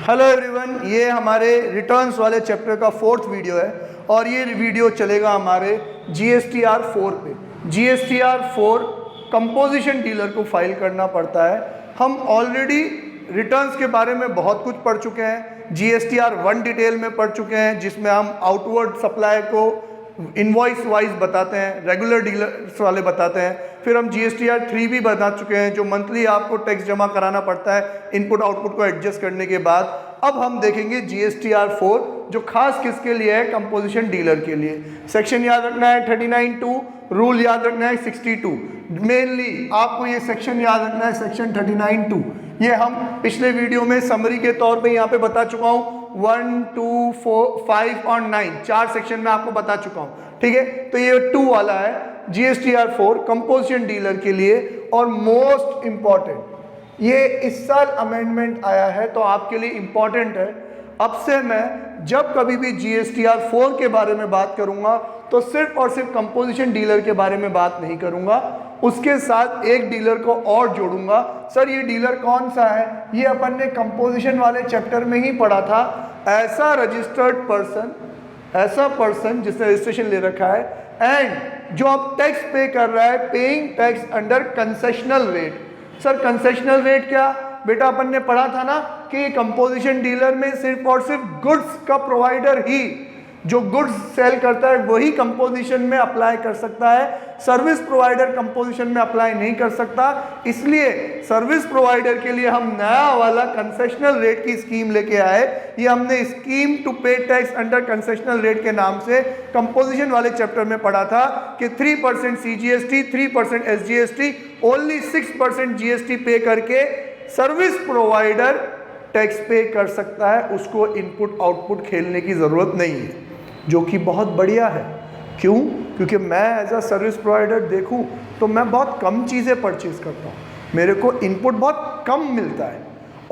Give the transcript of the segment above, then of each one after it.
Hello everyone, ये हमारे returns वाले चैप्टर का 4th वीडियो है और ये वीडियो चलेगा हमारे GSTR 4 पे। GSTR 4 कंपोजिशन डीलर को फाइल करना पड़ता है। हम ऑलरेडी रिटर्न्स के बारे में बहुत कुछ पढ़ चुके हैं। GSTR 1 डिटेल में पढ़ चुके हैं, जिसमें हम आउटवर्ड सप्लाई को इनवॉइस वाइज बताते हैं, रेगुलर डीलर्स वाले बताते हैं। फिर हम GSTR 3 भी बता चुके हैं, जो मंथली आपको टैक्स जमा कराना पड़ता है इनपुट आउटपुट को एडजस्ट करने के बाद। अब हम देखेंगे GSTR 4, जो खास किसके लिए है, कंपोजिशन डीलर के लिए। सेक्शन याद रखना है 39(2), रूल याद रखना है 62। मेनली आपको ये सेक्शन याद रखना है, सेक्शन 39(2). ये हम पिछले वीडियो में समरी के तौर पे यहाँ पे बता चुका हूँ। 1, 2, 4, 5 और 9 4 सेक्शन में आपको बता चुका हूँ, ठीक है। तो ये 2 वाला है GSTR 4 कंपोजिशन डीलर के लिए। और मोस्ट इंपॉर्टेंट, ये इस साल अमेंडमेंट आया है तो आपके लिए इंपॉर्टेंट है। अब से मैं जब कभी भी GSTR 4 के बारे में बात करूंगा तो सिर्फ और सिर्फ कंपोजिशन डीलर के बारे में बात नहीं करूंगा, उसके साथ एक डीलर को और जोड़ूंगा। सर ये डीलर कौन सा है? ये अपन ने कंपोजिशन वाले चैप्टर में ही पढ़ा था। ऐसा रजिस्टर्ड पर्सन, ऐसा पर्सन जिसने रजिस्ट्रेशन ले रखा है एंड जो अब टैक्स पे कर रहा है, paying tax under concessional rate. Sir concessional rate क्या? बेटा अपन ने पढ़ा था ना कि कंपोजिशन डीलर में सिर्फ और सिर्फ गुड्स का प्रोवाइडर ही, जो गुड्स सेल करता है वही कंपोजिशन में अप्लाई कर सकता है। सर्विस प्रोवाइडर कंपोजिशन में अप्लाई नहीं कर सकता। इसलिए सर्विस प्रोवाइडर के लिए हम नया वाला कंसेशनल रेट की स्कीम लेके आए। ये हमने स्कीम टू पे टैक्स अंडर कंसेशनल रेट के नाम से कंपोजिशन वाले चैप्टर में पढ़ा था कि 3% CGST, 3% SGST, ओनली 6% GST पे करके सर्विस प्रोवाइडर टैक्स पे कर सकता है। उसको इनपुट आउटपुट खेलने की ज़रूरत नहीं है, जो कि बहुत बढ़िया है। क्यों? क्योंकि मैं एज अ सर्विस प्रोवाइडर देखूं तो मैं बहुत कम चीज़ें परचेज करता हूं, मेरे को इनपुट बहुत कम मिलता है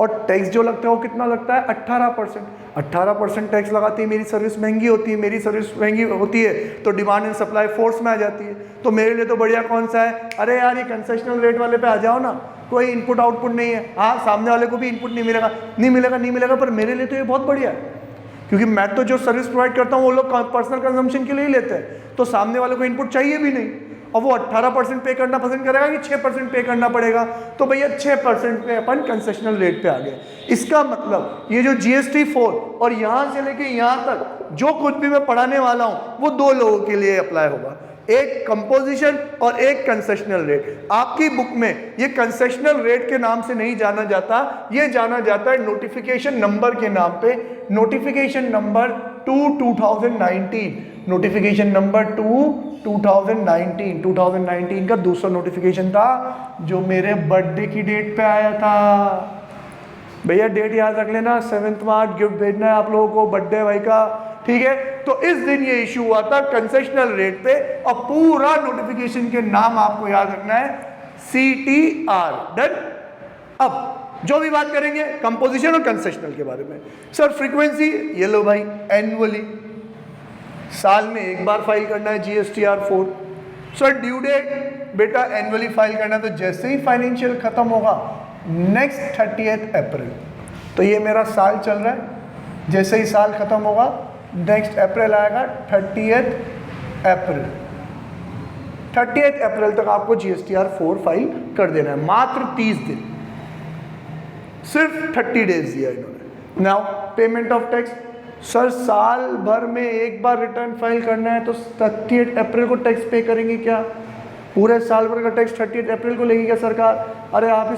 और टैक्स जो लगता है वो कितना लगता है? 18%। 18% टैक्स लगाती है, मेरी सर्विस महंगी होती है। मेरी सर्विस महंगी होती है तो डिमांड एंड सप्लाई फोर्स में आ जाती है। तो मेरे लिए तो बढ़िया कौन सा है? अरे यार ये कंसेशनल रेट वाले पे आ जाओ ना, कोई इनपुट आउटपुट नहीं है। हाँ, सामने वाले को भी इनपुट नहीं मिलेगा, पर मेरे लिए तो ये बहुत बढ़िया है, क्योंकि मैं तो जो सर्विस प्रोवाइड करता हूँ वो लोग पर्सनल कंजम्पशन के लिए ही लेते हैं, तो सामने वाले को इनपुट चाहिए भी नहीं और वो 18% पे करना पसंद करेगा कि 6% पे करना पड़ेगा। तो भैया 6% पे अपन कंसेशनल रेट पे आ गए। इसका मतलब ये जो GST 4 और यहाँ से लेके यहाँ तक जो कुछ भी मैं पढ़ाने वाला हूँ वो 2 लोगों के लिए अप्लाई होगा, एक कंपोजिशन और एक कंसेशनल रेट। आपकी बुक में ये कंसेशनल रेट के नाम से नहीं जाना जाता, ये जाना जाता है नोटिफिकेशन नंबर के नाम पे। नोटिफिकेशन नंबर 2/2019, नोटिफिकेशन नंबर 2/2019 का दूसरा नोटिफिकेशन था जो मेरे बर्थडे की डेट पे आया था। भैया डेट याद रख लेना, 7 मार्च गिफ्ट भेजना है आप लोगों को बर्थडे भाई का, ठीक है। तो इस दिन ये इशू हुआ था कंसेशनल रेट पे और पूरा नोटिफिकेशन के नाम आपको याद रखना है, CTR। डन। अब जो भी बात करेंगे कंपोजिशन और कंसेशनल के बारे में। सर फ्रीक्वेंसी, ये लो भाई, एनुअली, साल में एक बार फाइल करना है GSTR 4। सर ड्यू डेट, बेटा एनुअली फाइल करना है तो जैसे ही फाइनेंशियल खत्म होगा नेक्स्ट 30 अप्रैल, तो ये मेरा साल चल रहा है, जैसे ही साल खत्म होगा नेक्स्ट अप्रैल आएगा, 30 अप्रैल। 30 अप्रैल तक आपको GSTR 4 फाइल कर देना है, मात्र 30 दिन, सिर्फ 30 डेज दिया इन्होंने। Now payment of tax, sir साल भर में एक बार रिटर्न फाइल करना है तो 30 अप्रैल को टैक्स पे करेंगे क्या? पूरे साल भर का टैक्स 30 अप्रैल को लेगी क्या सरकार? अरे आप ही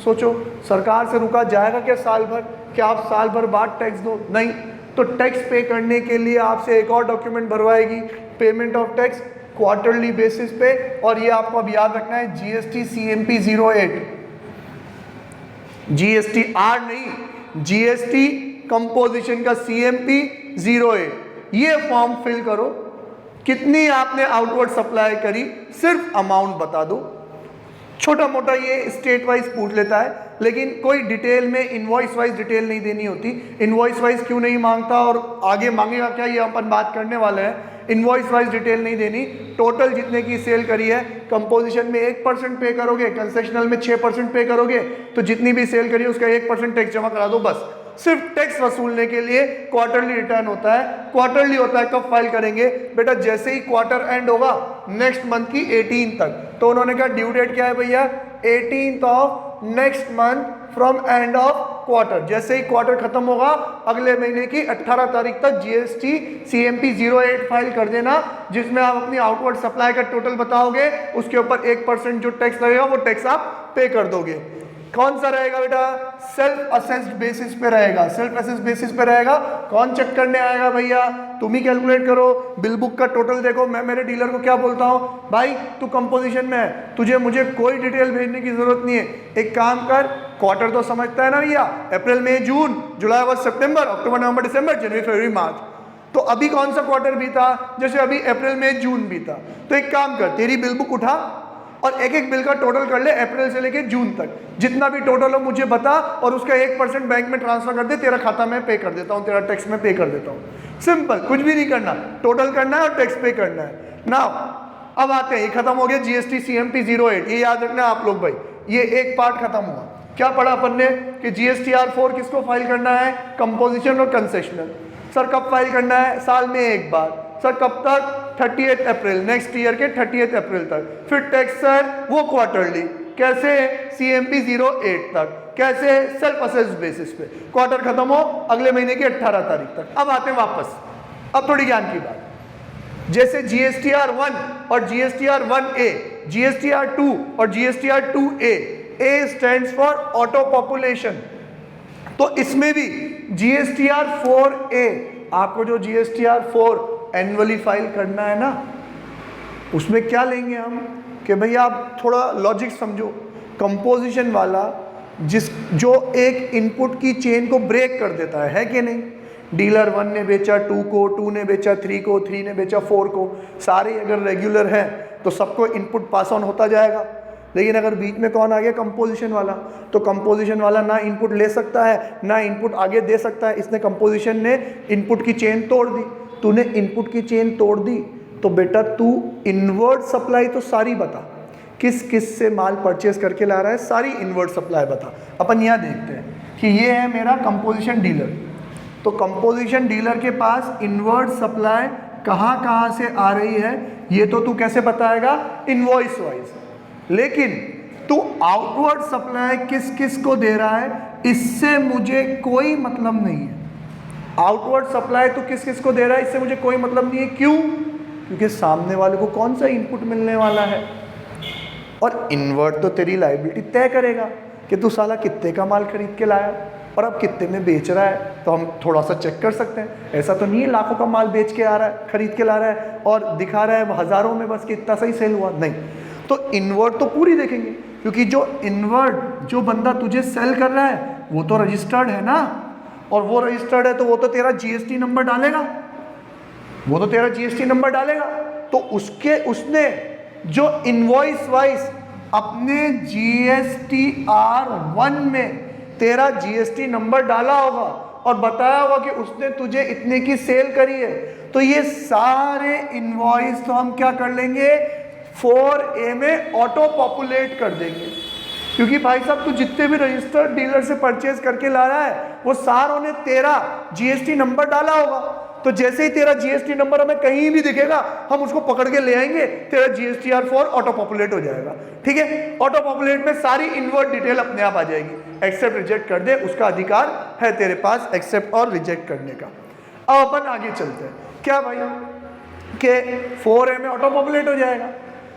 सोचो, सरकार से रुका जाएगा क्या साल भर? क्या आप साल भर बाद टैक्स दो? नहीं। तो टैक्स पे करने के लिए आपसे एक और डॉक्यूमेंट भरवाएगी, payment of tax quarterly basis पे। और ये आपको अब याद रखना है, GST CMP 08, GSTR नहीं, GST कंपोजिशन का CMP 08। ये फॉर्म फिल करो, कितनी आपने आउटवर्ड सप्लाई करी, सिर्फ अमाउंट बता दो। छोटा मोटा ये स्टेट वाइज पूछ लेता है, लेकिन कोई डिटेल में इनवॉइस वाइज डिटेल नहीं देनी होती। इनवॉइस वाइज क्यों नहीं मांगता और आगे मांगेगा क्या, ये अपन बात करने वाले हैं। इनवॉइस वाइज डिटेल नहीं देनी, टोटल जितने की सेल करी है, कंपोजिशन में 1% पे करोगे, कंसेशनल में 6% पे करोगे, तो जितनी भी सेल करी है उसका 1% टैक्स जमा करा दो बस। सिर्फ टैक्स वसूलने के लिए क्वार्टरली रिटर्न होता है। क्वार्टरली होता है कब फाइल करेंगे बेटा, जैसे ही क्वार्टर एंड होगा नेक्स्ट मंथ की 18 तक। तो उन्होंने कहा ड्यू डेट क्या है भैया, 18th of next month from end of quarter. जैसे ही क्वार्टर खत्म होगा अगले महीने की 18 तारीख तक जीएसटी CMP 08 फाइल कर देना, जिसमें आप अपनी आउटवर्ड सप्लाई का टोटल बताओगे, उसके ऊपर 1% जो टैक्स लगेगा वो टैक्स आप पे कर दोगे। कौन सा रहेगा बेटा, सेल्फ असेस्ड बेसिस पे रहेगा। सेल्फ असेस्ड बेसिस पे रहेगा, कौन चेक करने आएगा भैया, तुम ही कैलकुलेट करो, बिल बुक का टोटल देखो। मैं मेरे डीलर को क्या बोलता हूँ, भाई तू कंपोजिशन में है, तुझे मुझे कोई डिटेल भेजने की जरूरत नहीं है, एक काम कर, क्वार्टर तो समझता है ना भैया, अप्रैल मई जून जुलाई अगस्त सितंबर अक्टूबर नवंबर दिसंबर जनवरी फरवरी मार्च। तो अभी कौन सा क्वार्टर बीता, जैसे अभी अप्रैल मई जून बीता, तो एक काम कर, तेरी बिल बुक उठा और एक एक बिल का टोटल कर ले अप्रैल से लेके जून तक, जितना भी टोटल हो मुझे बता, और उसका 1% बैंक में ट्रांसफर कर दे, तेरा खाता में पे कर देता हूँ, तेरा टैक्स में पे कर देता हूँ। सिंपल, कुछ भी नहीं करना, टोटल करना है और टैक्स पे करना है ना। अब आते हैं, ये खत्म हो गया GST CMP 08, ये याद रखना आप लोग भाई, ये एक पार्ट खत्म हुआ। क्या पढ़ा अपन ने कि GSTR 4 किसको फाइल करना है, कंपोजिशन और कंसेशनल। सर कब फाइल करना है, साल में एक बार। सर कब तक, 30 अप्रैल, नेक्स्ट ईयर के 30 अप्रैल तक। फिर टैक्स सर वो क्वार्टरली, कैसे, CMP 08 तक, कैसे, सेल्फ असेस्ड बेसिस पे, क्वार्टर खत्म हो अगले महीने की 18 तारीख तक। अब आते हैं वापस, अब थोड़ी ज्ञान की बात, जैसे GSTR 1 और GSTR 1A, GSTR 2 और GSTR 2A, A stands for auto population, तो इसमें भी GSTR 4A, आपको जो GSTR 4 एनुअली फाइल करना है ना, उसमें क्या लेंगे हम कि भैया आप थोड़ा लॉजिक समझो, कंपोजिशन वाला जो एक इनपुट की चेन को ब्रेक कर देता है कि नहीं, डीलर 1 ने बेचा 2 को, 2 ने बेचा 3 को, 3 ने बेचा 4 को, सारे अगर रेगुलर हैं तो सबको इनपुट पास ऑन होता जाएगा। लेकिन अगर बीच में कौन आ गया, कंपोजिशन वाला, तो कंपोजिशन वाला ना इनपुट ले सकता है ना इनपुट आगे दे सकता है। इसने कंपोजिशन ने इनपुट की चेन तोड़ दी, तूने इनपुट की चेन तोड़ दी, तो बेटा तू इनवर्ट सप्लाई तो सारी बता, किस किस से माल परचेज करके ला रहा है, सारी इनवर्ट सप्लाई बता। अपन यहाँ देखते हैं कि ये है मेरा कंपोजिशन डीलर, तो कंपोजिशन डीलर के पास इनवर्ट सप्लाई कहाँ कहाँ से आ रही है, ये तो तू कैसे बताएगा, इनवॉइस वाइज। लेकिन तू आउटवर्ड सप्लाई किस किस को दे रहा है, इससे मुझे कोई मतलब नहीं है। आउटवर्ड सप्लाई तो किस किस को दे रहा है, इससे मुझे कोई मतलब नहीं है। क्यों, क्योंकि सामने वाले को कौन सा इनपुट मिलने वाला है, और इनवर्ट तो तेरी लायबिलिटी तय करेगा कि तू साला कितने का माल खरीद के लाया और अब कितने में बेच रहा है। तो हम थोड़ा सा चेक कर सकते हैं, ऐसा तो नहीं है लाखों का माल बेच के आ रहा है, खरीद के ला रहा है और दिखा रहा है हज़ारों में बस कि इतना सही सेल हुआ, नहीं। तो इनवर्ट तो पूरी देखेंगे, क्योंकि जो इनवर्ट जो बंदा तुझे सेल कर रहा है वो तो रजिस्टर्ड है ना, और वो रजिस्टर्ड है तो वो तो तेरा GST नंबर डालेगा, वो तो तेरा GST नंबर डालेगा। तो उसने जो इनवॉइस वाइज अपने GSTR 1 में तेरा GST नंबर डाला होगा और बताया होगा कि उसने तुझे इतने की सेल करी है, तो ये सारे इनवॉइस तो हम क्या कर लेंगे, 4A में ऑटो पॉपुलेट कर देंगे। क्योंकि भाई साहब तू जितने भी रजिस्टर्ड डीलर से परचेज करके ला रहा है वो सारों ने तेरा GST नंबर डाला होगा, तो जैसे ही तेरा GST नंबर हमें कहीं भी दिखेगा हम उसको पकड़ के ले आएंगे, तेरा GSTR 4 ऑटो पॉपुलेट हो जाएगा। ठीक है, ऑटो पॉपुलेट में सारी इनवर्ट डिटेल अपने आप आ जाएगी। एक्सेप्ट रिजेक्ट कर दे, उसका अधिकार है तेरे पास एक्सेप्ट और रिजेक्ट करने का। अब अपन आगे चलते हैं, क्या भाई कि 4A में ऑटो पॉपुलेट हो जाएगा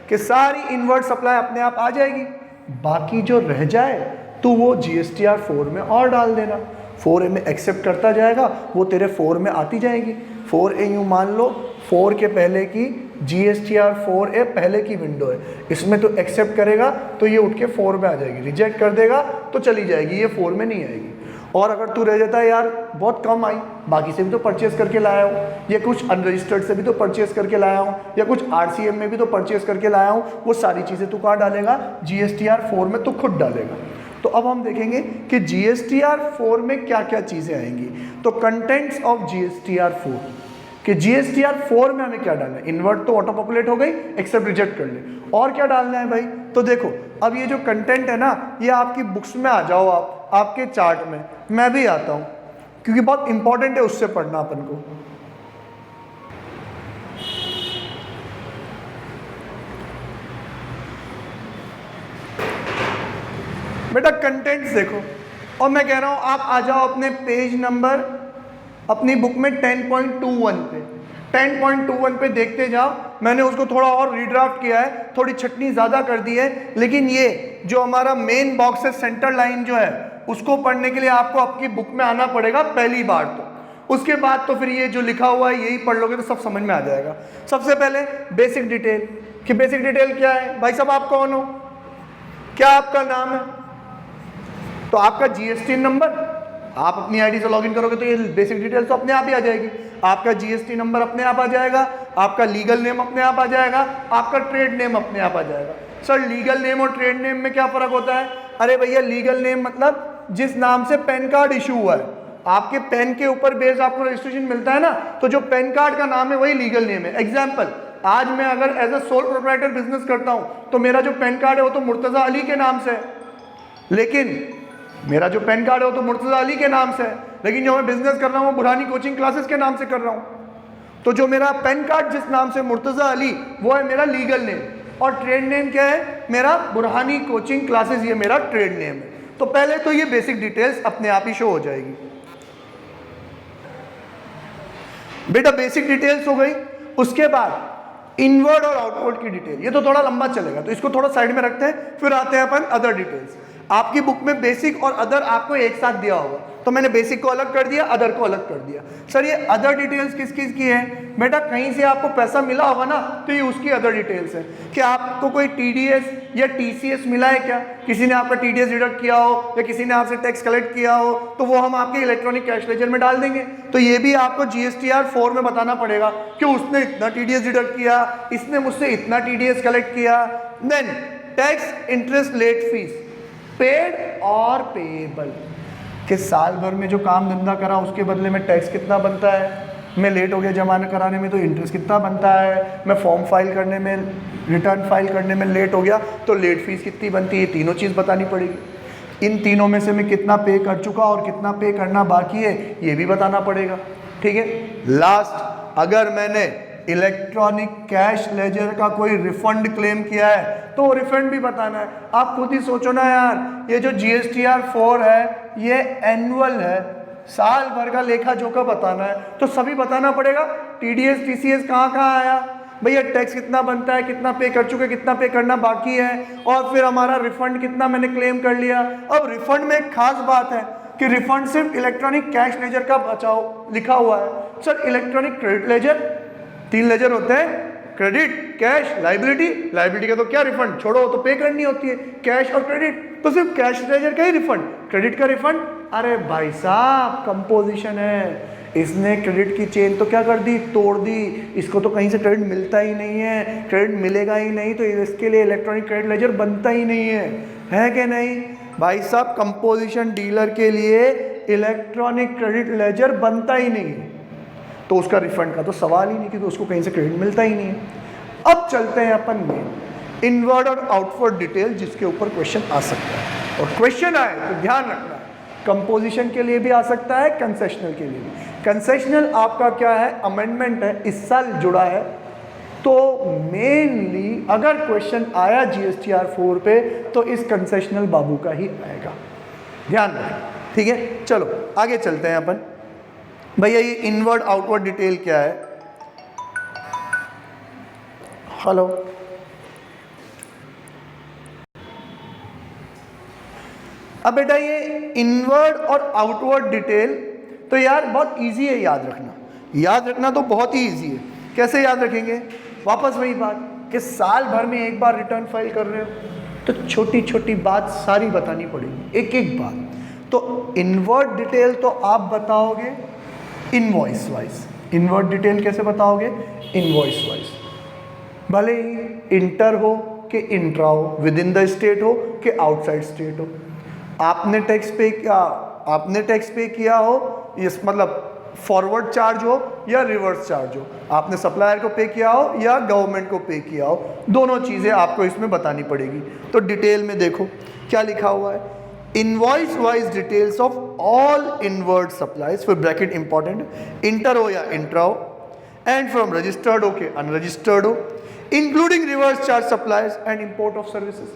कि सारी इनवर्ट सप्लाई अपने आप आ जाएगी, बाकी जो रह जाए तो वो GSTR 4 में और डाल देना। 4A में एक्सेप्ट करता जाएगा, वो तेरे 4 में आती जाएगी। 4A यूँ मान लो 4 के पहले की GSTR 4A पहले की विंडो है, इसमें तो एक्सेप्ट करेगा तो ये उठ के 4 में आ जाएगी, रिजेक्ट कर देगा तो चली जाएगी, ये 4 में नहीं आएगी। और अगर तू रह जाता है यार बहुत कम आई, बाकी से भी तो परचेस करके लाया हूँ, या कुछ अनरजिस्टर्ड से भी तो परचेस करके लाया हूँ, या कुछ RCM में भी तो परचेस करके लाया हूँ, वो सारी चीज़ें तू कहाँ डालेगा, GSTR 4 में तू खुद डालेगा। तो अब हम देखेंगे कि GSTR 4 में क्या क्या चीज़ें आएंगी। तो कंटेंट्स ऑफ GSTR 4 कि GSTR 4 में हमें क्या डालना है, इन्वर्ट तो ऑटो पॉपुलेट हो गई, एक्सेप्ट रिजेक्ट कर ले, और क्या डालना है भाई। तो देखो अब ये जो कंटेंट है ना, ये आपकी बुक्स में आ जाओ, आप आपके चार्ट में, मैं भी आता हूँ, क्योंकि बहुत इंपॉर्टेंट है, उससे पढ़ना अपन को। बेटा कंटेंट्स देखो, और मैं कह रहा हूं आप आ जाओ अपने पेज नंबर अपनी बुक में 10.21 पे, 10.21 पे देखते जाओ। मैंने उसको थोड़ा और रीड्राफ्ट किया है, थोड़ी छटनी ज़्यादा कर दी है, लेकिन ये जो हमारा मेन बॉक्स है, सेंटर लाइन जो है, उसको पढ़ने के लिए आपको आपकी बुक में आना पड़ेगा पहली बार। तो उसके बाद तो फिर ये जो लिखा हुआ है यही पढ़ लोगे तो सब समझ में आ जाएगा। सबसे पहले बेसिक डिटेल, कि बेसिक डिटेल क्या है। भाई साहब आप कौन हो, क्या आपका नाम है, तो आपका जीएसटी नंबर, आप अपनी आईडी से लॉगिन करोगे तो ये बेसिक डिटेल तो अपने आप ही आ जाएगी। आपका जीएसटी नंबर अपने आप आ जाएगा, आपका लीगल नेम अपने आप आ जाएगा, आपका ट्रेड नेम अपने आप आ जाएगा। सर लीगल नेम और ट्रेड नेम में क्या फ़र्क होता है? अरे भैया लीगल नेम मतलब जिस नाम से पैन कार्ड इशू हुआ है, आपके पेन के ऊपर बेस आपको रजिस्ट्रेशन मिलता है ना, तो जो पैन कार्ड का नाम है वही लीगल नेम है। एग्जाम्पल, आज मैं अगर as a sole proprietor business करता हूँ तो मेरा जो पैन कार्ड है वो तो मुर्तज़ा अली के नाम से है, लेकिन मेरा जो पैन कार्ड है वो तो मुर्तज़ा अली के नाम से है, लेकिन जो मैं बिजनेस कर रहा हूँ वो बुरहानी कोचिंग क्लासेस के नाम से कर रहा हूँ। तो जो मेरा पैन कार्ड जिस नाम से मुर्तज़ा अली, वो है मेरा लीगल नेम, और ट्रेड नेम क्या है मेरा? बुरहानी कोचिंग क्लासेस, ये मेरा ट्रेड नेम है। तो पहले तो ये बेसिक डिटेल्स अपने आप ही शो हो जाएगी। बेटा बेसिक डिटेल्स हो गई, उसके बाद इनवर्ड और आउटवर्ड की डिटेल, ये तो थोड़ा लंबा चलेगा तो इसको थोड़ा साइड में रखते हैं, फिर आते हैं अपन अदर डिटेल्स। आपकी बुक में बेसिक और अदर आपको एक साथ दिया होगा, तो मैंने बेसिक को अलग कर दिया, अदर को अलग कर दिया। सर ये अदर डिटेल्स किस किस की है? बेटा कहीं से आपको पैसा मिला होगा ना, तो ये उसकी अदर डिटेल्स है। कि आपको कोई टीडीएस या टीसीएस मिला है क्या? किसी ने आपका टीडीएस डिडक्ट किया हो या किसी ने आपसे टैक्स कलेक्ट किया हो, तो वो हम आपके इलेक्ट्रॉनिक कैश लेजर में डाल देंगे। तो ये भी आपको जीएसटीआर 4 में बताना पड़ेगा कि उसने इतना टीडीएस डिडक्ट किया, इसने मुझसे इतना टीडीएस कलेक्ट किया। Then tax, interest, late fees, paid और पेएबल, कि साल भर में जो काम धंधा करा उसके बदले में टैक्स कितना बनता है, मैं लेट हो गया जमा कराने में तो इंटरेस्ट कितना बनता है, मैं फॉर्म फाइल करने में, रिटर्न फाइल करने में लेट हो गया तो लेट फीस कितनी बनती है, तीनों चीज़ बतानी पड़ेगी। इन तीनों में से मैं कितना पे कर चुका और कितना पे करना बाकी है ये भी बताना पड़ेगा। ठीक है, लास्ट, अगर मैंने इलेक्ट्रॉनिक कैश लेजर का कोई रिफंड क्लेम किया है तो वो रिफंड भी बताना है। आप खुद ही सोचो ना यार, ये जो जीएसटीआर 4 है ये एनुअल है, साल भर का लेखा जोखा बताना है, तो सभी बताना पड़ेगा। टीडीएस टीसीएस कहाँ कहाँ आया, भैया टैक्स कितना बनता है, कितना पे कर चुके, कितना पे करना बाकी है, और फिर हमारा रिफंड कितना मैंने क्लेम कर लिया। अब रिफंड में एक खास बात है कि रिफंड सिर्फ इलेक्ट्रॉनिक कैश लेजर का बचाव लिखा हुआ है। Sir electronic credit ledger, 3 ledger होते हैं, क्रेडिट, कैश, लाइबिलिटी। लाइबिलिटी का तो क्या रिफंड छोड़ो, तो पे करनी होती है, कैश और क्रेडिट तो सिर्फ कैश लेजर का ही रिफंड, क्रेडिट का रिफंड। अरे भाई साहब कंपोजिशन है, इसने क्रेडिट की चेन तो क्या कर दी, तोड़ दी, इसको तो कहीं से क्रेडिट मिलता ही नहीं है, क्रेडिट मिलेगा ही नहीं, तो इसके लिए इलेक्ट्रॉनिक क्रेडिट लेजर बनता ही नहीं है कि नहीं भाई साहब? कंपोजिशन डीलर के लिए इलेक्ट्रॉनिक क्रेडिट लेजर बनता ही नहीं है, तो उसका रिफंड का तो सवाल ही नहीं, क्योंकि उसको कहीं से क्रेडिट मिलता ही नहीं है। अब चलते हैं अपन में इनवर्ड और आउटवर्ड डिटेल, जिसके ऊपर क्वेश्चन आ सकता है, और क्वेश्चन आए तो ध्यान रखना है कंपोजिशन के लिए भी आ सकता है, कंसेशनल के लिए भी। कंसेशनल आपका क्या है, अमेंडमेंट है, इस साल जुड़ा है, तो मेनली अगर क्वेश्चन आया जीएसटीआर 4 पे तो इस कंसेशनल बाबू का ही आएगा, ध्यान रखें। ठीक है, चलो आगे चलते हैं अपन। भैया ये इनवर्ड आउटवर्ड डिटेल क्या है? हेलो, अब बेटा ये इनवर्ड और आउटवर्ड डिटेल तो यार बहुत इजी है याद रखना, याद रखना तो बहुत ही इजी है। कैसे याद रखेंगे? वापस वही बात कि साल भर में एक बार रिटर्न फाइल कर रहे हो तो छोटी छोटी बात सारी बतानी पड़ेगी, एक एक बात। तो इनवर्ड डिटेल तो आप बताओगे इनवॉइस वाइज। इनवर्ड डिटेल कैसे बताओगे? इनवॉइस वाइज, भले ही इंटर हो कि इंट्रा हो, विद इन द स्टेट हो कि आउटसाइड स्टेट हो, आपने टैक्स पे किया हो, इस मतलब फॉरवर्ड चार्ज हो या रिवर्स चार्ज हो, आपने सप्लायर को पे किया हो या गवर्नमेंट को पे किया हो, दोनों चीज़ें आपको इसमें बतानी पड़ेगी। तो डिटेल में देखो क्या लिखा हुआ है, invoice wise details of all inward supplies, फिर ब्रैकेट इंपॉर्टेंट, इंटर हो या इंट्रा हो, एंड फ्रॉम रजिस्टर्ड हो के अनरजिस्टर्ड हो, including reverse charge supplies and import of services,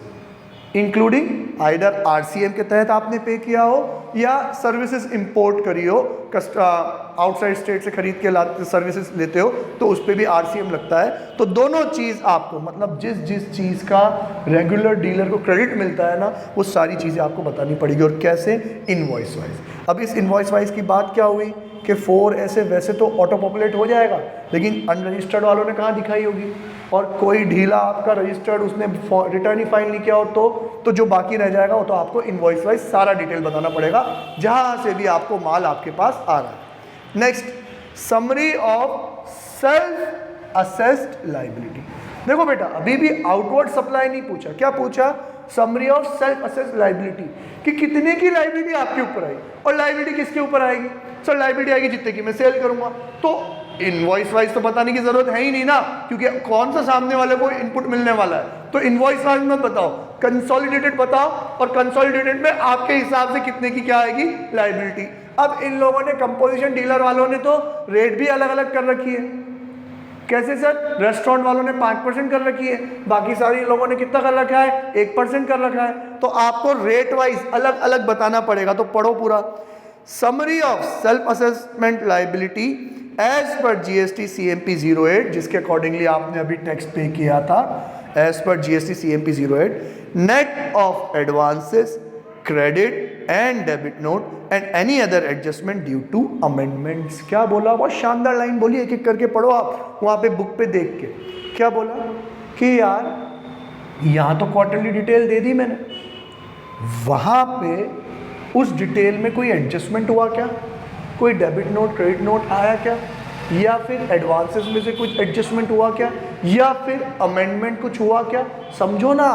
including आइडर RCM के तहत आपने पे किया हो या सर्विसेज इंपोर्ट करी हो, आउटसाइड स्टेट से खरीद के लाते सर्विसेज लेते हो तो उस पर भी आरसीएम लगता है। तो दोनों चीज़ आपको, मतलब जिस चीज़ का रेगुलर डीलर को क्रेडिट मिलता है ना, वो सारी चीज़ें आपको बतानी पड़ेगी। और कैसे? Invoice wise. अब इस इनवॉइस वाइज की बात क्या हुई कि 4 ऐसे वैसे तो ऑटो पॉपुलेट हो जाएगा, लेकिन अनरजिस्टर्ड वालों ने कहाँ दिखाई होगी, और कोई ढीला आपका रजिस्टर्ड उसने रिटर्न ही फाइल नहीं किया हो तो जो बाकी रह जाएगा वो तो आपको इनवॉइस वाइज सारा डिटेल बताना पड़ेगा, जहाँ से भी आपको माल आपके पास आ रहा है। Next, summary of self assessed liability. देखो बेटा, अभी भी आउटवर्ड सप्लाई नहीं पूछा, क्या पूछा? Summary of self assessed liability, कि कितने की लायबिलिटी आपके ऊपर आई, और लायबिलिटी किसके ऊपर आएगी? सर लायबिलिटी आएगी जितने की मैं सेल करूंगा। तो इनवॉइस वाइज तो बताने की जरूरत है ही नहीं ना, क्योंकि कौन सा सामने वाले को इनपुट मिलने वाला है। तो इनवॉइस वाइज मत बताओ, कंसोलिडेटेड बताओ, और कंसोलिडेटेड में आपके हिसाब से कितने की क्या आएगी लायबिलिटी। अब इन लोगों ने, कंपोजिशन डीलर वालों ने तो रेट भी अलग अलग कर रखी है। कैसे सर? रेस्टोरेंट वालों ने 5% कर रखी है, बाकी सारे लोगों ने कितना कर रखा है? 1% कर रखा है। तो आपको रेट वाइज अलग अलग बताना पड़ेगा। तो पढ़ो पूरा। Summary of self assessment liability as per GST CMP 08, जिसके अकॉर्डिंगली आपने अभी टैक्स पे किया था, as per GST CMP 08, net of advances, credit and debit note and any other adjustment due to amendments. क्या बोला? बहुत शानदार लाइन बोली, एक एक करके पढ़ो आप वहाँ पे बुक पे देख के। क्या बोला? कि यार यहाँ तो क्वार्टरली डिटेल दे दी मैंने, वहाँ पे उस डिटेल में कोई एडजस्टमेंट हुआ क्या? कोई डेबिट नोट, क्रेडिट नोट आया क्या? या फिर एडवांसेस में से कुछ एडजस्टमेंट हुआ क्या? या फिर अमेंडमेंट कुछ हुआ क्या? समझो ना,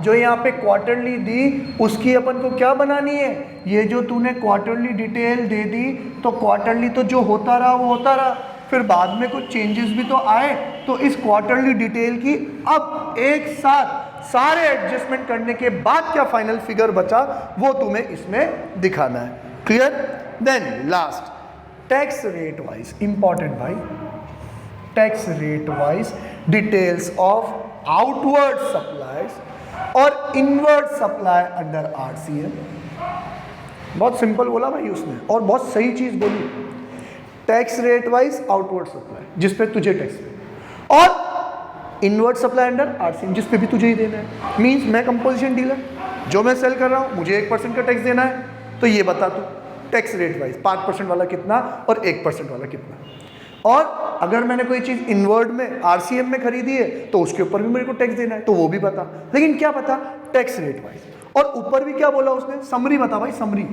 जो यहाँ पे क्वार्टरली दी उसकी अपन को क्या बनानी है? ये जो तूने क्वार्टरली डिटेल दे दी, तो क्वार्टरली तो जो होता रहा वो होता रहा, फिर बाद में कुछ चेंजेस भी तो आए, तो इस क्वार्टरली डिटेल की अब एक साथ सारे एडजस्टमेंट करने के बाद क्या फाइनल फिगर बचा वो तुम्हें इसमें दिखाना है। Clear? Then last, tax rate wise, important भाई, tax rate wise details of outward supplies और इनवर्ड सप्लाई अंडर आरसीएम। बहुत सिंपल बोला भाई उसने, और बहुत सही चीज बोली। Tax rate wise outward supply जिस पे तुझे टैक्स, और इनवर्ड सप्लाई अंडर आरसीएम जिस पे भी तुझे ही देना है। मींस मैं कंपोजिशन डीलर, जो मैं सेल कर रहा हूँ मुझे 1% का टैक्स देना है, तो ये बता तू टैक्स रेट वाइज 5% वाला कितना और 1% वाला कितना। और अगर मैंने कोई चीज़ इनवर्ड में आरसीएम में खरीदी है तो उसके ऊपर भी मेरे को टैक्स देना है, तो वो भी बता। लेकिन क्या बता? Tax rate wise. और ऊपर भी क्या बोला उसने? समरी बता भाई, समरी।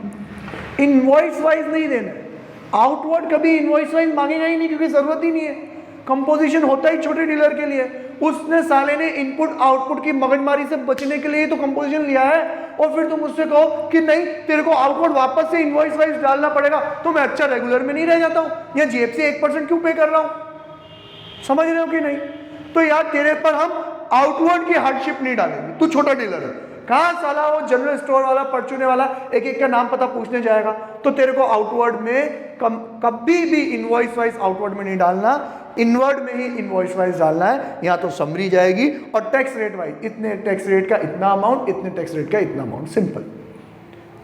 इनवॉइस वाइज नहीं देना है। आउटवर्ड कभी इनवॉइस वाइज मांगेगा ही नहीं, क्योंकि जरूरत ही नहीं है। कंपोजिशन होता ही छोटे डीलर के लिए। उसने साले ने इनपुट आउटपुट की मगजमारी से बचने के लिए तो कंपोजिशन लिया है, और फिर तुम मुझसे कहो कि नहीं तेरे को आउटवर्ड वापस से इनवॉइस वाइज डालना पड़ेगा, तो मैं अच्छा रेगुलर में नहीं रह जाता हूं, या जेब से 1% क्यों पे कर रहा हूं? समझ रहे हो कि नहीं? तो यार तेरे पर हम आउटवर्ड की हार्डशिप नहीं डालेंगे। तू छोटा डीलर है, कहाँ साला वो जनरल स्टोर वाला, परचूने वाला एक एक का नाम पता पूछने जाएगा। तो तेरे को आउटवर्ड में कभी भी इनवॉइस वाइज आउटवर्ड में नहीं डालना, इनवर्ड में ही इनवॉइस वाइज डालना है। यहाँ तो समरी जाएगी, और टैक्स रेट वाइज इतने टैक्स रेट का इतना अमाउंट, इतने टैक्स रेट का इतना अमाउंट, सिंपल।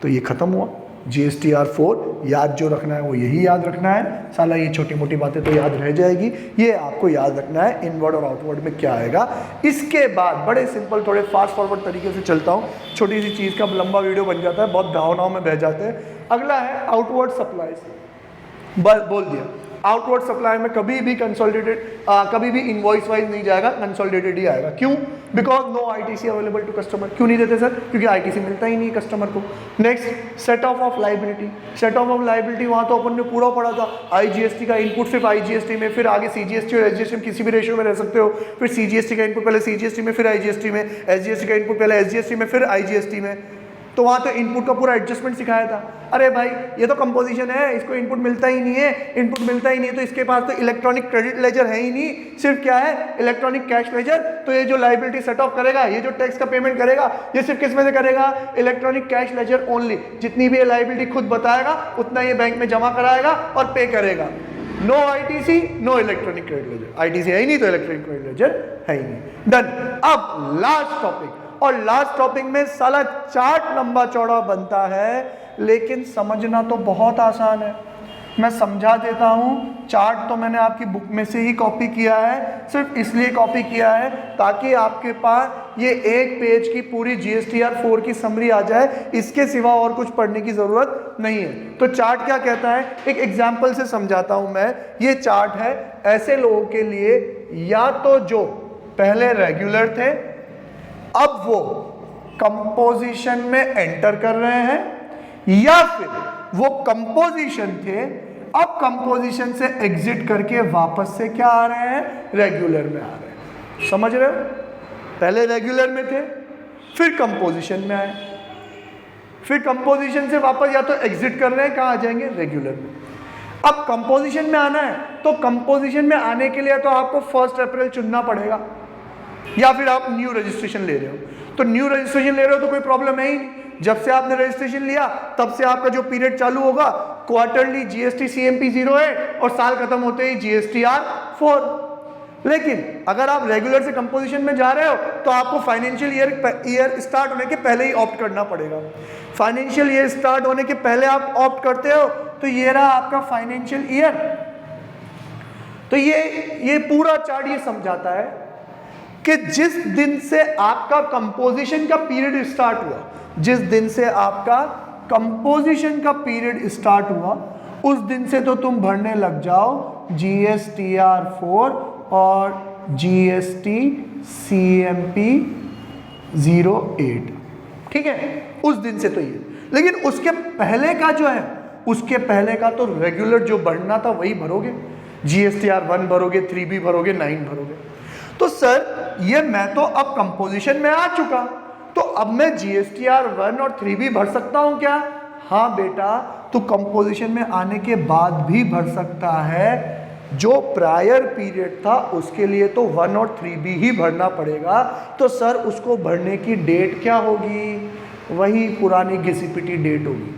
तो ये खत्म हुआ। GSTR 4 याद जो रखना है वो यही याद रखना है। साला ये छोटी मोटी बातें तो याद रह जाएगी, ये आपको याद रखना है इनवर्ड और आउटवर्ड में क्या आएगा। इसके बाद बड़े सिंपल, थोड़े फास्ट फॉरवर्ड तरीके से चलता हूँ, छोटी सी चीज़ का लंबा वीडियो बन जाता है, बहुत भावनाओं में बह जाते हैं। अगला है आउटवर्ड सप्लाईज। बोल दिया, आउटवर्ड सप्लाई में कभी भी कंसोलिडेटेड, कभी भी इनवॉइस वाइज नहीं जाएगा, कंसोलिडेटेड ही आएगा। क्यों? Because no ITC available to customer. क्यों नहीं देते सर? क्योंकि आईटीसी मिलता ही नहीं कस्टमर को। Next, set of liability. Set of liability वहाँ तो अपन ने पूरा पढ़ा था। आईजीएसटी का इनपुट सिर्फ आईजीएसटी में, फिर आगे सीजीएसटी और एसजीएसटी में किसी भी रेशियो में रह सकते हो। फिर सीजीएसटी का इनपुट पहले सीजीएसटी में, फिर आईजीएसटी में, एसजीएसटी का इनपुट पहले एसजीएसटी में, फिर आईजीएसटी में। तो वहाँ तो इनपुट का पूरा एडजस्टमेंट सिखाया था। अरे भाई ये तो कंपोजिशन है, इसको इनपुट मिलता ही नहीं है, इनपुट मिलता ही नहीं है तो इसके पास तो इलेक्ट्रॉनिक क्रेडिट लेजर है ही नहीं, सिर्फ क्या है इलेक्ट्रॉनिक कैश लेजर। तो ये जो लायबिलिटी सेट ऑफ करेगा, ये जो टैक्स का पेमेंट करेगा, ये सिर्फ किस में से करेगा, इलेक्ट्रॉनिक कैश लेजर ओनली। जितनी भी लायबिलिटी खुद बताएगा उतना ये बैंक में जमा कराएगा और पे करेगा। No ITC, no electronic credit ledger. ITC है ही नहीं तो इलेक्ट्रॉनिक क्रेडिट लेजर है ही नहीं। डन। अब लास्ट टॉपिक, और लास्ट टॉपिक में साला चार्ट लंबा चौड़ा बनता है लेकिन समझना तो बहुत आसान है। मैं समझा देता हूँ। चार्ट तो मैंने आपकी बुक में से ही कॉपी किया है, सिर्फ इसलिए कॉपी किया है ताकि आपके पास ये एक पेज की पूरी GSTR 4 की समरी आ जाए, इसके सिवा और कुछ पढ़ने की ज़रूरत नहीं है। तो चार्ट क्या कहता है, एक एग्जाम्पल से समझाता हूँ मैं। ये चार्ट है ऐसे लोगों के लिए या तो जो पहले रेगुलर थे अब वो कंपोजिशन में एंटर कर रहे हैं, या फिर वो कंपोजिशन थे अब कंपोजिशन से एग्जिट करके वापस से क्या आ रहे हैं, रेगुलर में आ रहे हैं। समझ रहे हो, पहले रेगुलर में थे फिर कंपोजिशन में आए, फिर कंपोजिशन से वापस या तो एग्जिट कर रहे हैं, कहाँ आ जाएंगे, रेगुलर में। अब कंपोजिशन में आना है तो कंपोजिशन में आने के लिए तो आपको 1 अप्रैल चुनना पड़ेगा, या फिर आप न्यू रजिस्ट्रेशन ले रहे हो। तो न्यू रजिस्ट्रेशन ले रहे हो तो कोई प्रॉब्लम है ही नहीं, जब से आपने रजिस्ट्रेशन लिया तब से आपका जो पीरियड चालू होगा क्वार्टरली GST CMP 08 और साल खत्म होते ही GSTR 4। लेकिन अगर आप रेगुलर से कंपोजिशन में जा रहे हो तो आपको फाइनेंशियल ईयर स्टार्ट होने के पहले ही ऑप्ट करना पड़ेगा। फाइनेंशियल ईयर स्टार्ट होने के पहले आप ऑप्ट करते हो तो ये रहा आपका फाइनेंशियल ईयर। तो ये पूरा चार्ट ये समझाता है कि जिस दिन से आपका कंपोजिशन का पीरियड स्टार्ट हुआ, जिस दिन से आपका कंपोजिशन का पीरियड स्टार्ट हुआ उस दिन से तो तुम भरने लग जाओ GSTR 4 और GST CMP 08। ठीक है, उस दिन से तो ये। लेकिन उसके पहले का जो है, उसके पहले का तो रेगुलर जो भरना था वही भरोगे, GSTR 1 भरोगे, 3B भरोगे, 9 भरोगे। तो सर ये मैं तो अब कंपोजिशन में आ चुका, तो अब मैं GSTR 1 और 3B भर सकता हूं क्या? हाँ बेटा, तो कंपोजिशन में आने के बाद भी भर सकता है। जो प्रायर पीरियड था उसके लिए तो 1 और 3B ही भरना पड़ेगा। तो सर उसको भरने की डेट क्या होगी? वही पुरानी घिसी-पिटी डेट होगी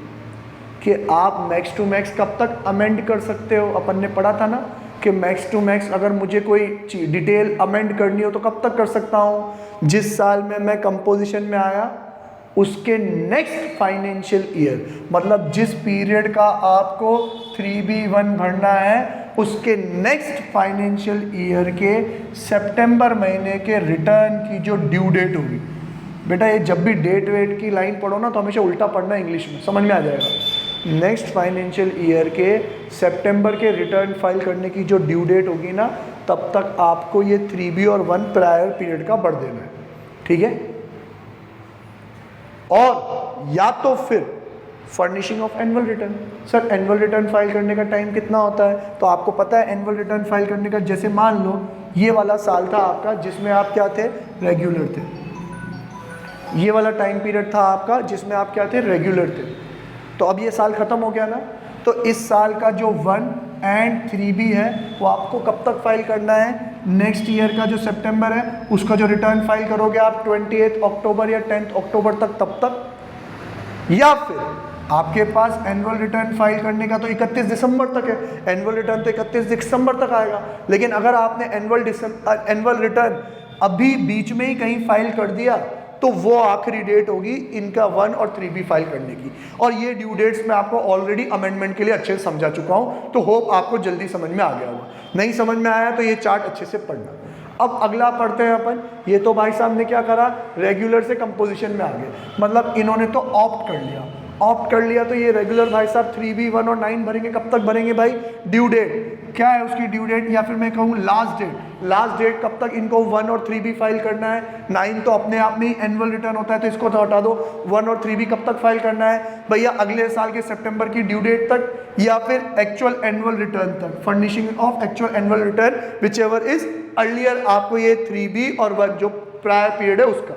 कि आप मैक्स टू मैक्स कब तक अमेंड कर सकते हो। अपन ने पढ़ा था ना कि मैक्स टू मैक्स अगर मुझे कोई डिटेल अमेंड करनी हो तो कब तक कर सकता हूँ? जिस साल में मैं कंपोजिशन में आया उसके नेक्स्ट फाइनेंशियल ईयर, मतलब जिस पीरियड का आपको 3B1 भरना है उसके नेक्स्ट फाइनेंशियल ईयर के सितंबर महीने के रिटर्न की जो ड्यू डेट होगी। बेटा ये जब भी डेट वेट की लाइन पढ़ो ना तो हमेशा उल्टा पढ़ना, इंग्लिश में समझ में आ जाएगा। नेक्स्ट फाइनेंशियल ईयर के सितंबर के रिटर्न फाइल करने की जो ड्यू डेट होगी ना, तब तक आपको ये 3B और 1 प्रायर पीरियड का भर देना है। ठीक है, और या तो फिर furnishing of annual return. Sir annual return file करने का टाइम कितना होता है? तो आपको पता है एनुअल रिटर्न फाइल करने का, जैसे मान लो ये वाला साल था आपका जिसमें आप क्या थे, रेगुलर थे। ये वाला टाइम पीरियड था आपका जिसमें आप क्या थे, रेगुलर थे। तो अब ये साल खत्म हो गया ना, तो इस साल का जो 1 एंड 3B है वो आपको कब तक फाइल करना है? नेक्स्ट ईयर का जो सितंबर है उसका जो रिटर्न फाइल करोगे आप 28 अक्टूबर या 10 अक्टूबर तक, तब तक। या फिर आपके पास एनुअल रिटर्न फाइल करने का तो 31 दिसंबर तक है, एनुअल रिटर्न तो 31 दिसंबर तक आएगा। लेकिन अगर आपने एनुअल रिटर्न अभी बीच में ही कहीं फाइल कर दिया तो वो आखिरी डेट होगी इनका 1 और 3B फाइल करने की। और ये ड्यू डेट्स मैं आपको ऑलरेडी अमेंडमेंट के लिए अच्छे से समझा चुका हूँ, तो होप आपको जल्दी समझ में आ गया होगा। नहीं समझ में आया तो ये चार्ट अच्छे से पढ़ना। अब अगला पढ़ते हैं अपन। ये तो भाई साहब ने क्या करा, रेगुलर से कंपोजिशन में आ गए, मतलब इन्होंने तो ऑप्ट कर लिया। ऑप्ट कर लिया तो ये रेगुलर भाई साहब 3B 1 और 9 भरेंगे। कब तक भरेंगे भाई? ड्यू डेट क्या है उसकी ड्यू डेट, या फिर मैं कहूँ लास्ट डेट। लास्ट डेट कब तक इनको 1 और 3B फाइल करना है? 9 तो अपने आप में ही एनुअल रिटर्न होता है तो इसको तो हटा दो। 1 और 3B कब तक फाइल करना है भैया? अगले साल के सितंबर की ड्यू डेट तक, या फिर एक्चुअल एनुअल रिटर्न तक। Furnishing of actual annual return which ever is earlier, आपको ये 3B और 1 जो प्रायर पीरियड है उसका।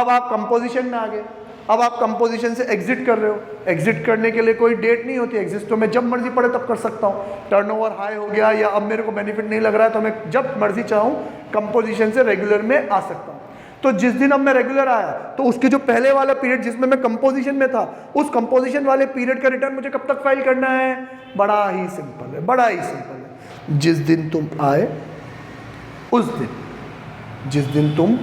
अब आप कंपोजिशन में आ गए। अब आप कंपोजिशन से एग्जिट कर रहे हो, एग्जिट करने के लिए कोई डेट नहीं होती, एग्जिट तो मैं जब मर्जी पड़े तब कर सकता हूँ। टर्नओवर हाई हो गया या अब मेरे को बेनिफिट नहीं लग रहा है तो मैं जब मर्जी चाहूँ कंपोजिशन से रेगुलर में आ सकता हूँ। तो जिस दिन अब मैं रेगुलर आया तो उसके जो पहले वाला पीरियड जिसमें मैं कंपोजिशन में था, उस कंपोजिशन वाले पीरियड का रिटर्न मुझे कब तक फाइल करना है? बड़ा ही सिंपल है, बड़ा ही सिंपल है। जिस दिन तुम आए उस दिन, जिस दिन तुम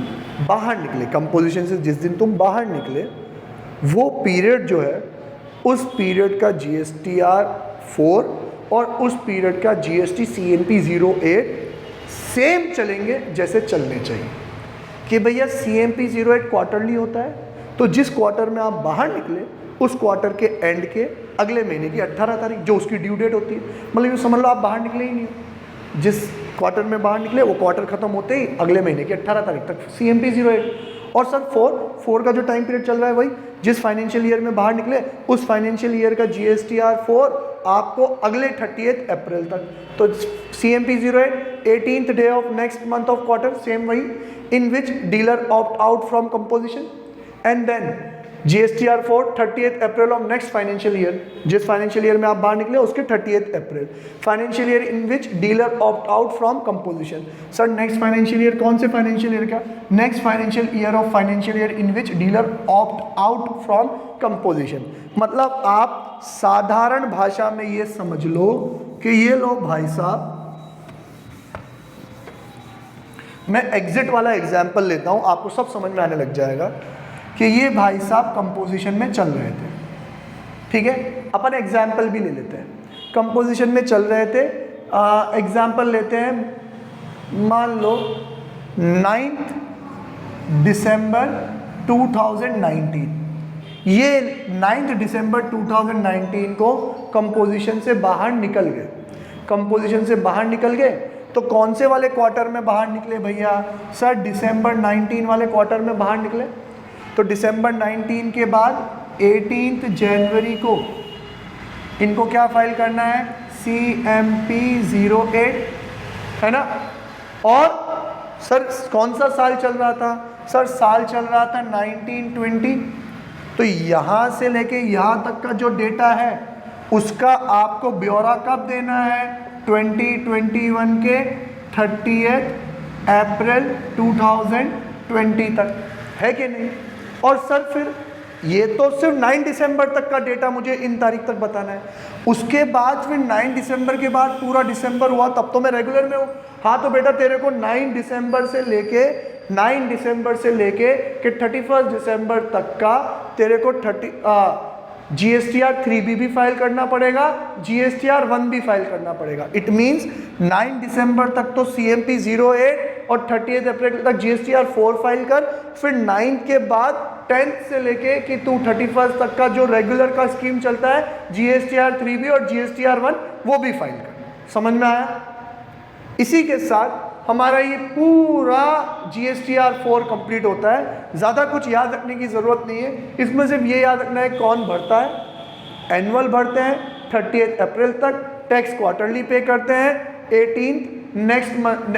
बाहर निकले कंपोजिशन से, जिस दिन तुम बाहर निकले वो पीरियड जो है उस पीरियड का GSTR 4 और उस पीरियड का GST CNP 08 सेम चलेंगे जैसे चलने चाहिए। कि भैया CNP 08 क्वार्टरली होता है, तो जिस क्वार्टर में आप बाहर निकले उस क्वार्टर के एंड के अगले महीने की 18 तारीख जो उसकी ड्यू डेट होती है, मतलब ये समझ लो आप बाहर निकले ही नहीं, जिस क्वार्टर में बाहर निकले वो क्वार्टर खत्म होते ही अगले महीने की 18 तारीख तक CNP 08। और सर 4 का जो टाइम पीरियड चल रहा है वही जिस फाइनेंशियल ईयर में बाहर निकले उस फाइनेंशियल ईयर का GSTR 4 आपको अगले 30 अप्रैल तक। तो CNP 08 18th day of next month of quarter, same वही, in which dealer opt out from composition, and then GSTR 4 30th April of next financial year, जिस फाइनेंशियल ईयर में आप बाहर निकले उसके 30th April, financial year in which dealer opt out from composition. Sir next financial year कौन से financial year का? Next financial year of financial year in which dealer opt out from composition. मतलब आप साधारण भाषा में ये समझ लो कि ये लो भाई साहब, मैं एग्जिट वाला एग्जाम्पल लेता हूं, आपको सब समझ में आने लग जाएगा कि ये भाई साहब कंपोजिशन में चल रहे थे, ठीक है, अपन एग्जाम्पल भी ले लेते हैं। कंपोजिशन में चल रहे थे, एग्जाम्पल लेते हैं, मान लो 9 दिसंबर 2019, ये 9 दिसंबर 2019 को कंपोजिशन से बाहर निकल गए। कंपोजिशन से बाहर निकल गए तो कौन से वाले क्वार्टर में बाहर निकले भैया? सर दिसंबर 19 वाले क्वार्टर में बाहर निकले। तो दिसंबर 19 के बाद 18 जनवरी को इनको क्या फाइल करना है? CNP 08, है ना। और सर कौन सा साल चल रहा था? सर साल चल रहा था 1920। तो यहाँ से लेके यहाँ तक का जो डेटा है उसका आपको ब्यौरा कब देना है? 2021 के 30 अप्रैल 2020 तक, है कि नहीं। और सर फिर ये तो सिर्फ 9 दिसंबर तक का डेटा मुझे इन तारीख तक बताना है, उसके बाद फिर 9 दिसंबर के बाद पूरा दिसंबर हुआ तब तो मैं रेगुलर में हूँ। हाँ तो बेटा तेरे को 9 दिसंबर से लेके कि 31 दिसंबर तक का तेरे को GSTR 3B भी फाइल करना पड़ेगा, GSTR 1 भी फाइल करना पड़ेगा। इट मीन्स 9 दिसंबर तक तो CNP 08 और 30 अप्रैल तक GSTR 4 फाइल कर, फिर 9 के बाद 10th से लेके कि तू 31 तक का जो रेगुलर का स्कीम चलता है GSTR 3B और GSTR 1 वो भी फाइल कर। समझ में आया? इसी के साथ हमारा ये पूरा GSTR 4 कंप्लीट होता है। ज़्यादा कुछ याद रखने की ज़रूरत नहीं है, इसमें सिर्फ ये याद रखना है कौन भरता है। एनुअल भरते हैं 30 अप्रैल तक, टैक्स क्वार्टरली पे करते हैं 18 नेक्स्ट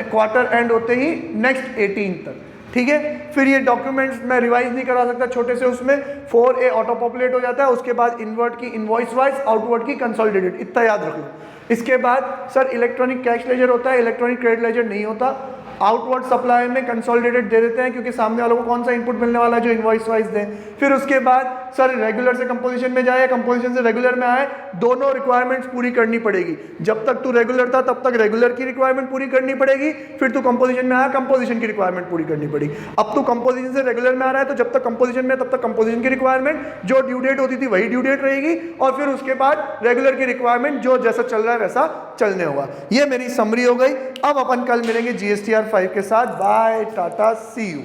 क्वार्टर एंड होते ही नेक्स्ट 18 तक, ठीक है। फिर ये डॉक्यूमेंट्स मैं रिवाइज नहीं करा सकता छोटे से, उसमें 4A ऑटो पॉपुलेट हो जाता है, उसके बाद इनवर्ट की इनवॉइस वाइज, आउटवर्ड की कंसोलिडेटेड, इतना याद रख लो। इसके बाद सर इलेक्ट्रॉनिक कैश लेजर होता है, इलेक्ट्रॉनिक क्रेडिट लेजर नहीं होता। आउटवर्ड सप्लाई में कंसोलिडेटेड दे देते हैं क्योंकि सामने वालों को कौन सा इनपुट मिलने वाला है जो इनवॉइस वाइज दें। फिर उसके बाद सर रेगुलर से कंपोजिशन में जाए, कंपोजिशन से रेगुलर में आए, दोनों रिक्वायरमेंट्स पूरी करनी पड़ेगी। जब तक तू रेगुलर था तब तक रेगुलर की रिक्वायरमेंट पूरी करनी पड़ेगी, फिर तू कंपोजिशन में आया कंपोजिशन की रिक्वायरमेंट पूरी करनी पड़ेगी। अब तू कंपोजिशन से रेगुलर में आ रहा है तो जब तक कंपोजिशन में तब तक कंपोजिशन की रिक्वायरमेंट जो ड्यू डेट होती थी वही ड्यू डेट रहेगी, और फिर उसके बाद रेगुलर की रिक्वायरमेंट जो जैसा चल रहा है वैसा चलने होगा। ये मेरी समरी हो गई। अब अपन कल मिलेंगे GSTR 5 के साथ। Bye tata, see you.